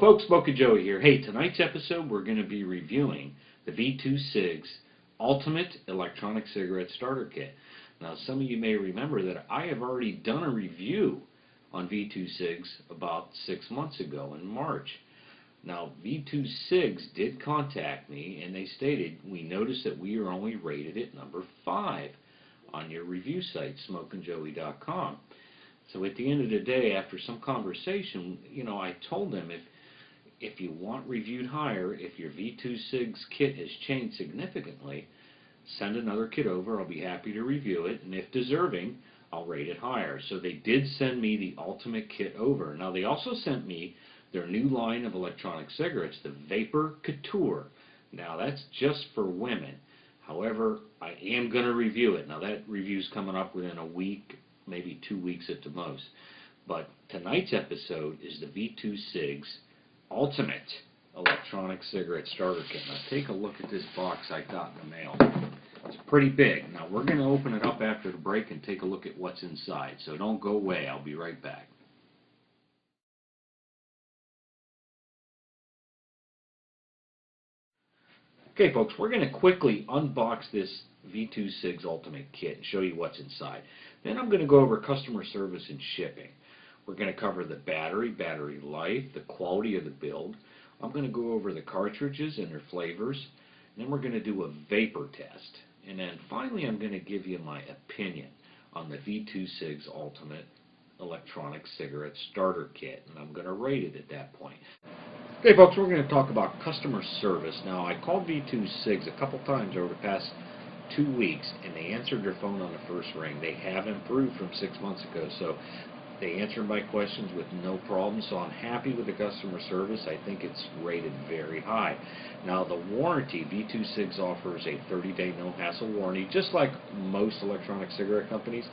folks, Smokin' Joey here. Hey, tonight's episode we're going to be reviewing the V2 Cigs Ultimate Electronic Cigarette Starter Kit. Now, some of you may remember that I have already done a review on V2 Cigs about 6 months ago in March. Now, V2 Cigs did contact me and they stated, we noticed that we are only rated at number 5 on your review site, smokinjoey.com. So at the end of the day, after some conversation, I told them if you want reviewed higher, if your V2 Cigs kit has changed significantly, send another kit over. I'll be happy to review it, and if deserving, I'll rate it higher. So they did send me the Ultimate kit over. Now they also sent me their new line of electronic cigarettes, the Vapor Couture. Now that's just for women. However, I am going to review it. Now that review's coming up within a week, maybe 2 weeks at the most. But tonight's episode is the V2 Cigs Ultimate Electronic Cigarette Starter Kit. Now take a look at this box I got in the mail. It's pretty big. Now we're going to open it up after the break and take a look at what's inside. So don't go away. I'll be right back. Okay folks, we're going to quickly unbox this V2 Cigs Ultimate Kit and show you what's inside. Then I'm going to go over customer service and shipping. We're going to cover the battery life, the quality of the build. I'm going to go over the cartridges and their flavors. And then we're going to do a vapor test. And then finally I'm going to give you my opinion on the V2 Cigs Ultimate Electronic Cigarette Starter Kit. And I'm going to rate it at that point. Okay folks, we're going to talk about customer service. Now I called V2 Cigs a couple times over the past 2 weeks and they answered their phone on the first ring. They have improved from 6 months ago, so they answered my questions with no problem, so I'm happy with the customer service. I think it's rated very high. Now the warranty, V2 Cigs offers a 30-day no-hassle warranty, just like most electronic cigarette companies.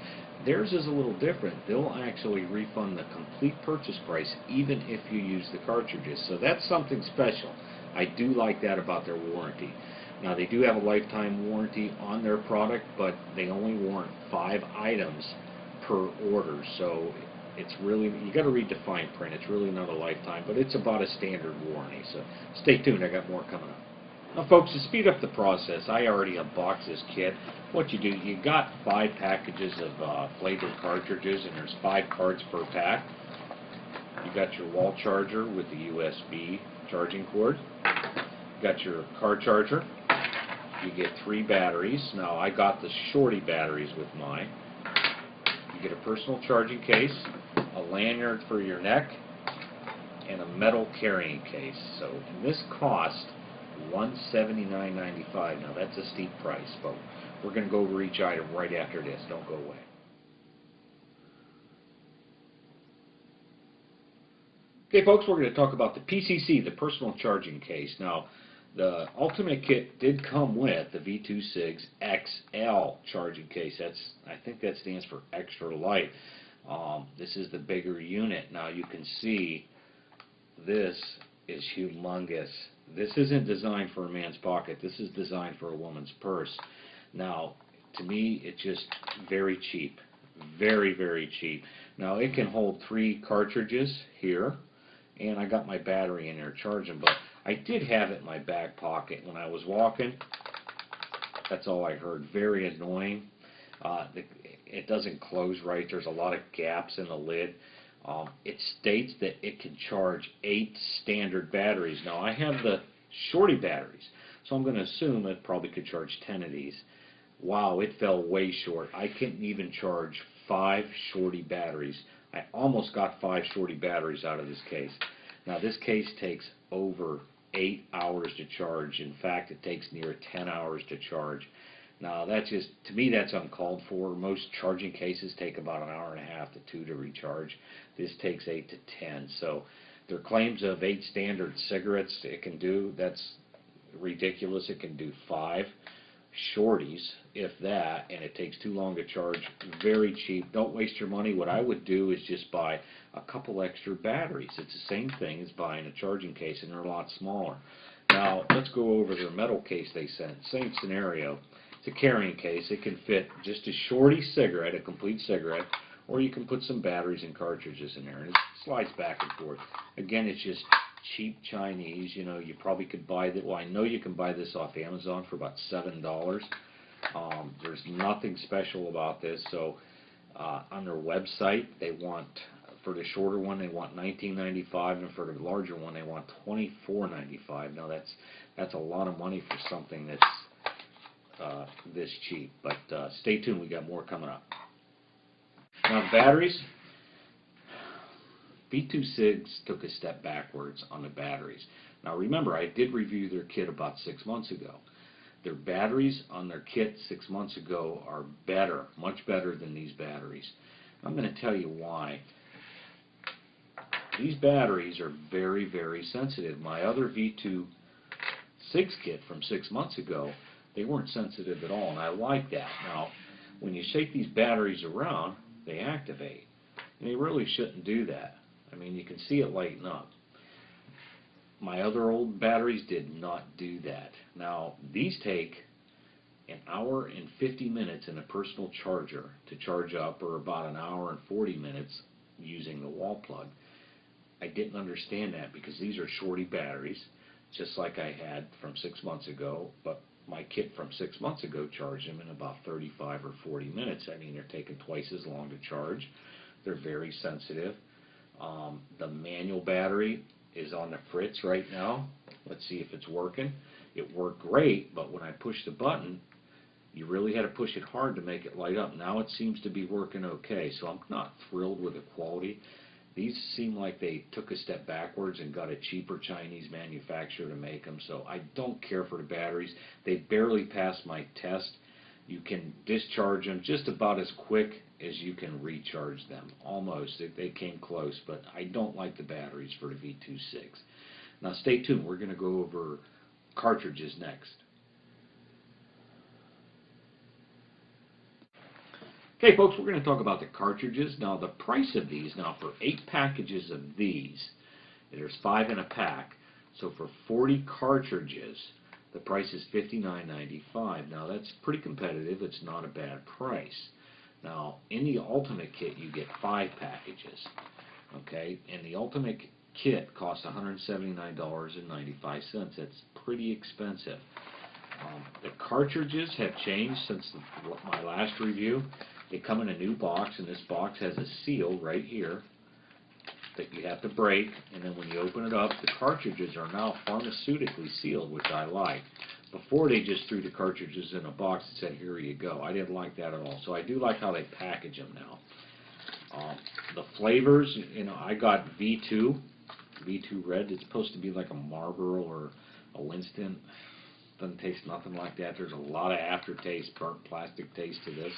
Theirs is a little different. They'll actually refund the complete purchase price even if you use the cartridges, so that's something special. I do like that about their warranty. Now they do have a lifetime warranty on their product, but they only warrant 5 items per order, so it's really, you got to read the fine print. It's really not a lifetime, but it's about a standard warranty, so stay tuned. I got more coming up. Now folks, to speed up the process, I already unboxed this kit. What you do, you got 5 packages of flavored cartridges, and there's 5 cards per pack. You got your wall charger with the USB charging cord. You got your car charger. You get 3 batteries. Now I got the shorty batteries with mine. You get a personal charging case, a lanyard for your neck, and a metal carrying case. So, and this cost $179.95. Now that's a steep price, but we're going to go over each item right after this. Don't go away. Okay folks, we're going to talk about the PCC, the personal charging case. Now the Ultimate Kit did come with the V2 Cigs XL charging case. I think that stands for extra light. This is the bigger unit. Now you can see this is humongous. This isn't designed for a man's pocket. This is designed for a woman's purse. Now, to me, it's just very cheap. Very, very cheap. Now, it can hold 3 cartridges here, and I got my battery in there charging, but I did have it in my back pocket when I was walking. That's all I heard. Very annoying. It doesn't close right. There's a lot of gaps in the lid. It states that it can charge 8 standard batteries. Now I have the shorty batteries, so I'm going to assume it probably could charge 10 of these. Wow, it fell way short. I couldn't even charge 5 shorty batteries. I almost got 5 shorty batteries out of this case. Now this case takes over 8 hours to charge. In fact, it takes near 10 hours to charge. Now that's just, to me, that's uncalled for. Most charging cases take about 1.5 hours to 2 to recharge. This takes 8 to 10. So their claims of 8 standard cigarettes it can do, that's ridiculous. It can do 5 shorties, if that, and it takes too long to charge. Very cheap. Don't waste your money. What I would do is just buy a couple extra batteries. It's the same thing as buying a charging case, and they're a lot smaller. Now let's go over their metal case they sent. Same scenario. It's a carrying case. It can fit just a shorty cigarette, a complete cigarette, or you can put some batteries and cartridges in there, and it slides back and forth. Again, it's just cheap Chinese. You know, you probably could buy that. Well, I know you can buy this off Amazon for about $7. There's nothing special about this. So on their website, they want, for the shorter one, they want $19.95, and for the larger one, they want $24.95. Now that's a lot of money for something that's this cheap. But stay tuned, we got more coming up. Now the batteries, V2 Cigs took a step backwards on the batteries. Now remember, I did review their kit about 6 months ago. Their batteries on their kit 6 months ago are better, much better than these batteries. I'm going to tell you why. These batteries are very, very sensitive. My other V2 Cigs kit from 6 months ago, they weren't sensitive at all, and I like that. Now, when you shake these batteries around, they activate, and they really shouldn't do that. I mean, you can see it lighten up. My other old batteries did not do that. Now, these take an hour and 50 minutes in a personal charger to charge up, or about an hour and 40 minutes using the wall plug. I didn't understand that because these are shorty batteries, just like I had from 6 months ago, but my kit from 6 months ago charged them in about 35 or 40 minutes. I mean, they're taking twice as long to charge. They're very sensitive. The manual battery is on the fritz right now. Let's see if it's working. It worked great, but when I pushed the button, you really had to push it hard to make it light up. Now it seems to be working okay, so I'm not thrilled with the quality. These seem like they took a step backwards and got a cheaper Chinese manufacturer to make them, so I don't care for the batteries. They barely passed my test. You can discharge them just about as quick as you can recharge them. Almost. They came close, but I don't like the batteries for the V2 Cigs. Now stay tuned. We're going to go over cartridges next. Okay, folks, we're going to talk about the cartridges. Now, the price of these, now for 8 packages of these, there's 5 in a pack, so for 40 cartridges, the price is $59.95. Now, that's pretty competitive. It's not a bad price. Now, in the Ultimate Kit, you get 5 packages, okay? And the Ultimate Kit costs $179.95. That's pretty expensive. The cartridges have changed since my last review. They come in a new box, and this box has a seal right here that you have to break, and then when you open it up, the cartridges are now pharmaceutically sealed, which I like. Before, they just threw the cartridges in a box and said, here you go. I didn't like that at all, so I do like how they package them now. The flavors, you know, I got V2 Red. It's supposed to be like a Marlboro or a Winston. Doesn't taste nothing like that. There's a lot of aftertaste, burnt plastic taste to this.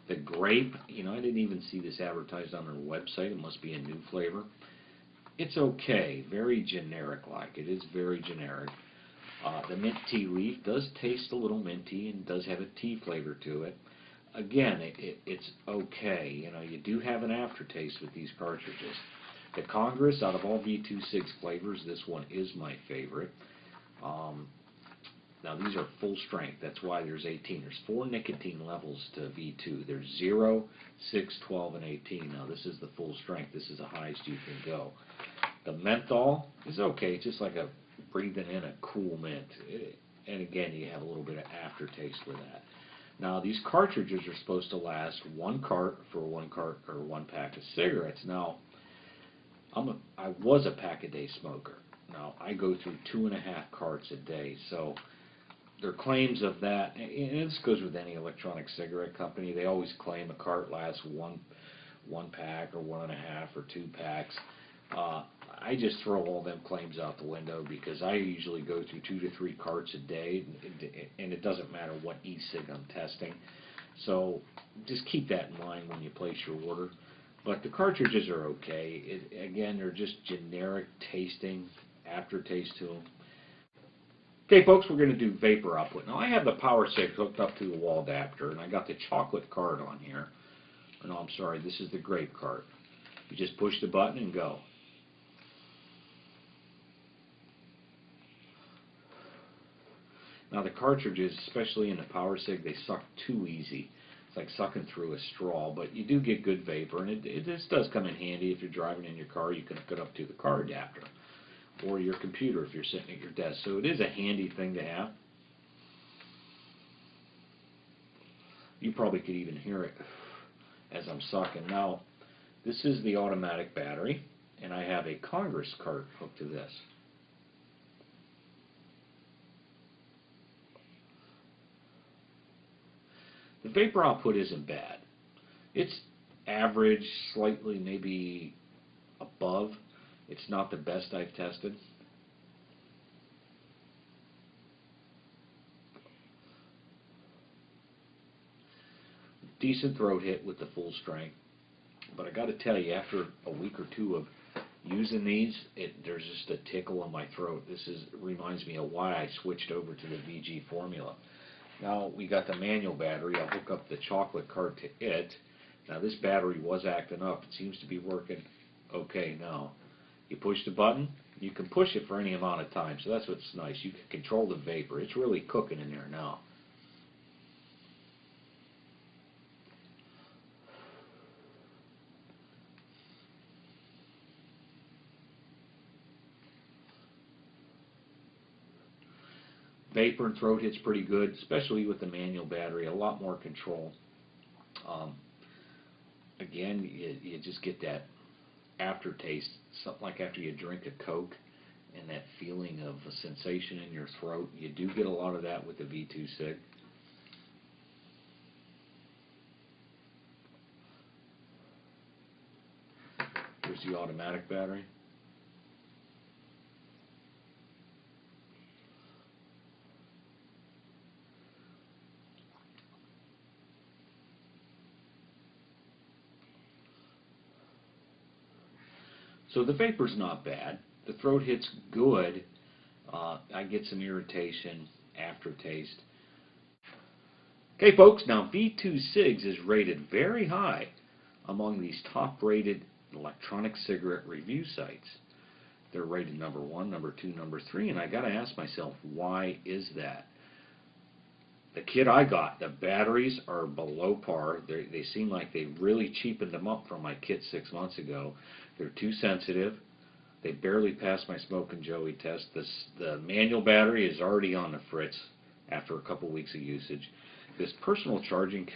The grape, you know, I didn't even see this advertised on their website. It must be a new flavor. It's okay, very generic-like. It is very generic. The mint tea leaf does taste a little minty and does have a tea flavor to it. Again, it's okay. You know, you do have an aftertaste with these cartridges. The Congress, out of all V2 Cigs flavors, this one is my favorite. Now, these are full strength. That's why there's 18. There's 4 nicotine levels to V2. There's 0, 6, 12, and 18. Now, this is the full strength. This is the highest you can go. The menthol is okay. It's just like a breathing in a cool mint. And again, you have a little bit of aftertaste with that. Now, these cartridges are supposed to last 1 cart for 1 cart or 1 pack of cigarettes. Now, I was a pack-a-day smoker. Now, I go through 2.5 carts a day, so their claims of that, and this goes with any electronic cigarette company, they always claim a cart lasts one pack or 1.5 or 2 packs. I just throw all them claims out the window because I usually go through 2 to 3 carts a day, and it doesn't matter what e-cig I'm testing. So just keep that in mind when you place your order. But the cartridges are okay. Again, they're just generic tasting, aftertaste to them. Okay, folks, we're going to do vapor output. Now, I have the power cig hooked up to the wall adapter, and I got the chocolate card on here. Oh, no, I'm sorry, this is the grape card. You just push the button and go. Now, the cartridges, especially in the power cig, they suck too easy. It's like sucking through a straw, but you do get good vapor, and this does come in handy if you're driving in your car. You can hook it up to the car adapter. or your computer if you're sitting at your desk. So it is a handy thing to have. You probably could even hear it as I'm sucking. Now, this is the automatic battery, and I have a Congress cart hooked to this. The vapor output isn't bad. It's average, slightly maybe above. It's not the best I've tested. Decent throat hit with the full strength. But I got to tell you, after a week or two of using these, there's just a tickle in my throat. Reminds me of why I switched over to the VG formula. Now we got the manual battery. I'll hook up the chocolate cart to it. Now this battery was acting up. It seems to be working okay now. You push the button, you can push it for any amount of time, so that's what's nice. You can control the vapor. It's really cooking in there now. Vapor and throat hit's pretty good, especially with the manual battery. A lot more control. Again, you just get that aftertaste, something like after you drink a Coke, and that feeling of a sensation in your throat. You do get a lot of that with the V2 Cig. Here's the automatic battery. So the vapor's not bad. The throat hit's good. I get some irritation, aftertaste. Okay, folks, now V2 Cigs is rated very high among these top-rated electronic cigarette review sites. They're rated number 1, number 2, number 3, and I got to ask myself, why is that? The kit I got, the batteries are below par. They seem like they really cheapened them up from my kit 6 months ago. They're too sensitive. They barely passed my Smoke and Joey test. The manual battery is already on the fritz after a couple weeks of usage. This personal charging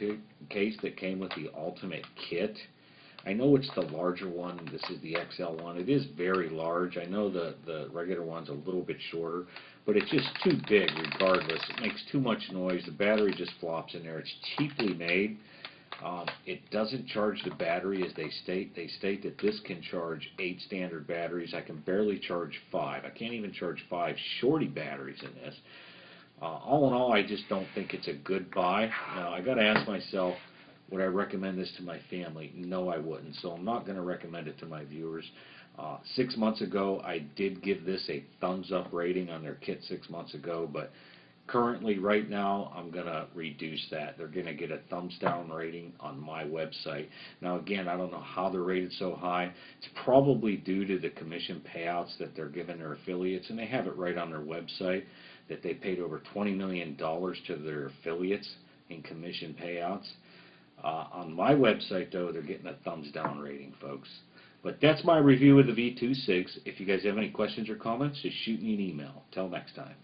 case that came with the Ultimate kit, I know it's the larger one. This is the XL one. It is very large. I know the regular one's a little bit shorter, but it's just too big regardless. It makes too much noise. The battery just flops in there. It's cheaply made. It doesn't charge the battery as they state. They state that this can charge 8 standard batteries. I can barely charge 5. I can't even charge 5 shorty batteries in this. All in all, I just don't think it's a good buy. Now, I got to ask myself, would I recommend this to my family? No, I wouldn't. So I'm not going to recommend it to my viewers. 6 months ago, I did give this a thumbs up rating on their kit 6 months ago, but currently, right now, I'm going to reduce that. They're going to get a thumbs down rating on my website. Now, again, I don't know how they're rated so high. It's probably due to the commission payouts that they're giving their affiliates, and they have it right on their website that they paid over $20 million to their affiliates in commission payouts. On my website, though, they're getting a thumbs down rating, folks. But that's my review of the V2 Cigs. If you guys have any questions or comments, just shoot me an email. Till next time.